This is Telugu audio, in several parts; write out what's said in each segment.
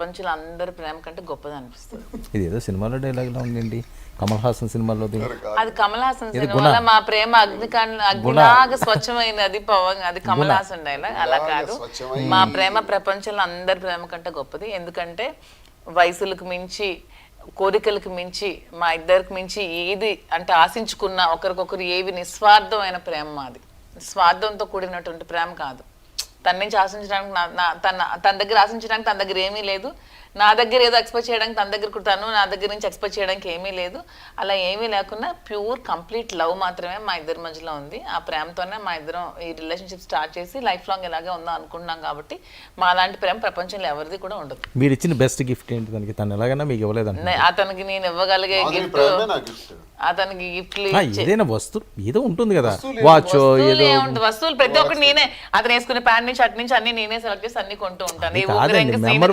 ప్రపంచంలో అందరి ప్రేమ కంటే గొప్పది అనిపిస్తుంది. ఇది ఏదో సినిమాలో డైలాగ్లా ఉందండి, కమల్ హాసన్ సినిమాలో. అది కమల్ హాసన్ సినిమాలో మా ప్రేమ అగ్నిలాగా స్వచ్ఛమైనది పవన్, అది కమల్ హాసన్ డైలాగ్. అలా కాదు, మా ప్రేమ ప్రపంచంలో అందరి ప్రేమ కంటే గొప్పది. ఎందుకంటే వయసులకు మించి, కోరికలకు మించి, మా ఇద్దరికి మించి ఏది అంటే ఆశించుకున్న ఒకరికొకరు ఏవి నిస్వార్థమైన ప్రేమ మాది. స్వార్థంతో కూడినటువంటి ప్రేమ కాదు. తన నుంచి ఆశించడానికి తన దగ్గర ఆశించడానికి తన దగ్గర ఏమీ లేదు, నా దగ్గర ఏదో ఎక్స్పెక్ట్ చేయడానికి తన దగ్గర తను నా దగ్గర నుంచి ఎక్స్పెక్ట్ చేయడానికి ఏమీ లేదు. అలా ఏమీ లేకుండా ప్యూర్ కంప్లీట్ లవ్ మాత్రమే మా ఇద్దరి మధ్యలో ఉంది. ఆ ప్రేమతోనే మా ఇద్దరం ఈ రిలేషన్షిప్ స్టార్ట్ చేసి లైఫ్ లాంగ్ ఇలాగే ఉందాం అనుకుంటున్నాం. కాబట్టి మా లాంటి ప్రేమ ప్రపంచంలో ఎవరిది కూడా ఉండదు. మీరు ఇచ్చిన బెస్ట్ గిఫ్ట్ ఏంటి తనకి? తను ఎలాగైనా మీకు ఇవ్వలేదండి? అతనికి నేను ఇవ్వగలిగే గిఫ్ట్, అతనికి గిఫ్ట్లు ఏదైనా వస్తువు ఏదో ఉంటుంది కదా, వాచ్ ఏదో వస్తువులు ప్రతి ఒక్కటి నేనే, అతను వేసుకునే ప్యాంట్ నుంచి అటు నుంచి అన్ని నేనే సెలెక్ట్ చేసి అన్ని కొంటూ ఉంటాను.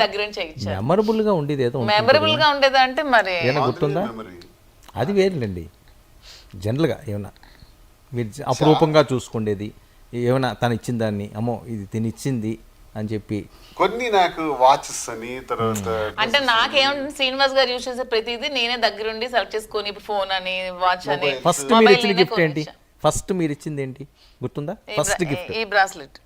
దగ్గర నుంచి ఇచ్చాను. మెమరబుల్ గా ఉండేది ఏదో, మెమరబుల్ గా ఉండేది అంటే మరి ఏమైనా గుర్తుందా? అది వేరులేండి. జనరల్గా ఏమన్నా మీరు అపురూపంగా చూసుకుండేది ఏమైనా తను ఇచ్చిన దాన్ని, అమ్మో ఇది తినిచ్చింది అని చెప్పి. కొన్ని నాకు వాచెస్ అని, తర్వాత అంటే నాకేమంటే శ్రీనివాస్ గారు యూజ్ చేసే ప్రతిదీ నేనే దగ్గరుండి సెలెక్ట్ చేసుకొని, ఇప్పుడు ఫోన్ అని, వాచ్ అని. ఫస్ట్ మీరు ఇచ్చిన గిఫ్ట్ ఏంటి? ఫస్ట్ మీరు ఇచ్చింది ఏంటి గుర్తుందా? ఫస్ట్ గిఫ్ట్ ఈ బ్రాస్లెట్.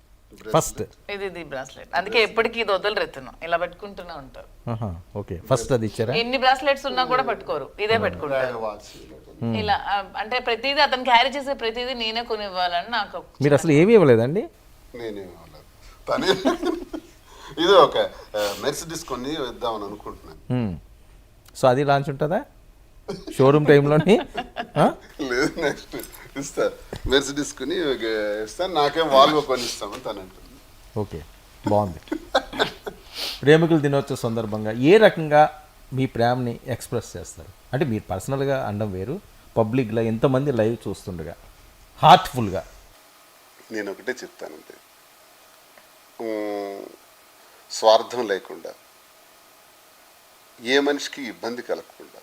ఫస్ట్ ఇది బ్రాస్లెట్. అందుకే ఎప్పటికీ ఇది వదలరెత్తును, ఇలా పెట్టుకుంటూనే ఉంటారు. ఓకే, ఫస్ట్ అది ఇచ్చారా? ఎన్ని బ్రాస్లెట్స్ ఉన్నా కూడా పెట్టుకోరు, ఇదే పెట్టుకుంటారు. ఇలా అంటే ప్రతిదీ అతను క్యారీ చేసే ప్రతిదీ నేనే కొని ఇవ్వాలని నాకు. మీరు అసలు ఏమీ ఇవ్వలేదండి? నేనే తనే ఇది ఒక మెర్సిడీస్ కొని ఇద్దామని అనుకుంటున్నాను. సో అది లాంచ్ ఉంటుందా షోరూమ్ టైంలోని? లేదు, నెక్స్ట్ ఇస్తా, మెర్సిడీస్ కొని ఇస్తాను, నాకేం వాల్వో కొని ఇస్తామని తను అంటుంది. ఓకే, బాగుంది. ప్రేమికుల దినోత్సవ సందర్భంగా ఏ రకంగా మీ ప్రేమని ఎక్స్ప్రెస్ చేస్తారు? అంటే మీరు పర్సనల్గా అనడం వేరు, పబ్లిక్గా ఎంతమంది లైవ్ చూస్తుండగా హార్ట్ఫుల్గా. నేను ఒకటే చెప్తానంతే, స్వార్థం లేకుండా, ఏ మనిషికి ఇబ్బంది కలగకుండా,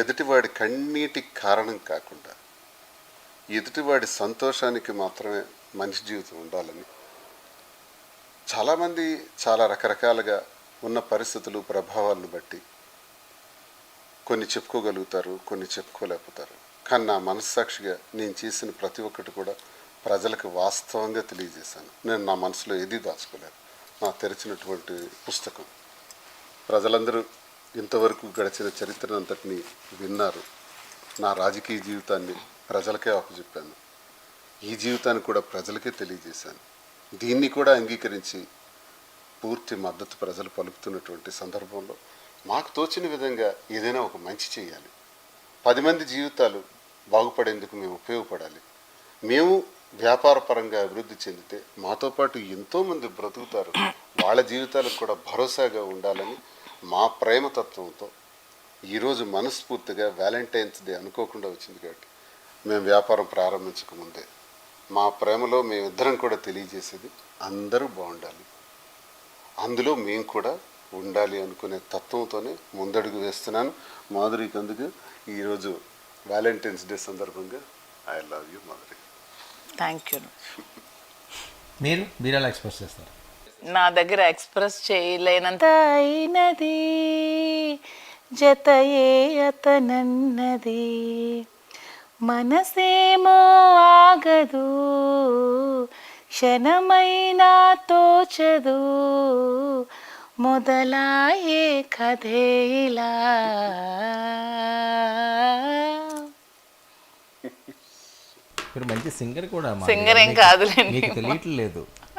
ఎదుటివాడి కన్నీటికి కారణం కాకుండా, ఎదుటివాడి సంతోషానికి మాత్రమే మనిషి జీవితం ఉండాలని. చాలామంది చాలా రకరకాలుగా ఉన్న పరిస్థితులు, ప్రభావాలను బట్టి కొన్ని చెప్పుకోగలుగుతారు, కొన్ని చెప్పుకోలేకపోతారు. కానీ నా మనస్సాక్షిగా నేను చేసిన ప్రతి ఒక్కటి కూడా ప్రజలకు వాస్తవంగా తెలియజేశాను. నేను నా మనసులో ఏదీ దాచుకోలేదు. నా తెరిచినటువంటి పుస్తకం. ప్రజలందరూ ఇంతవరకు గడిచిన చరిత్ర అంతటిని విన్నారు. నా రాజకీయ జీవితాన్ని ప్రజలకే అప్పచెప్పాను. ఈ జీవితాన్ని కూడా ప్రజలకే తెలియజేశాను. దీన్ని కూడా అంగీకరించి పూర్తి మద్దతు ప్రజలు పలుకుతున్నటువంటి సందర్భంలో మాకు తోచిన విధంగా ఏదైనా ఒక మంచి చేయాలి. 10 మంది జీవితాలు బాగుపడేందుకు మేము ఉపయోగపడాలి. మేము వ్యాపార పరంగా అభివృద్ధి చెందితే మాతో పాటు ఎంతోమంది బ్రతుకుతారు, వాళ్ళ జీవితాలకు కూడా భరోసాగా ఉండాలని మా ప్రేమతత్వంతో ఈరోజు మనస్ఫూర్తిగా వ్యాలంటైన్స్ డే అనుకోకుండా వచ్చింది. కాబట్టి మేము వ్యాపారం ప్రారంభించకముందే మా ప్రేమలో మేమిద్దరం కూడా తెలియజేసేది అందరూ బాగుండాలి, అందులో మేము కూడా ఉండాలి అనుకునే తత్వంతోనే ముందడుగు వేస్తున్నాను. మాధురికి అందుకు ఈరోజు వ్యాలంటైన్స్ డే సందర్భంగా I love you Madhuri. Thank you. మీరు ఎలా ఎక్స్ప్రెస్ చేస్తారు? నా దగ్గర ఎక్స్ప్రెస్ చేయలేనంత అయినది జతయే అతనన్నది, మనసేమో ఆగదు క్షణమైనా తోచదు, మొదలాయే కథేలా. మీరు మంచి సింగర్ కూడా. సింగర్ ఏం కాదులేండి, మీకు తెలియట్లేదు.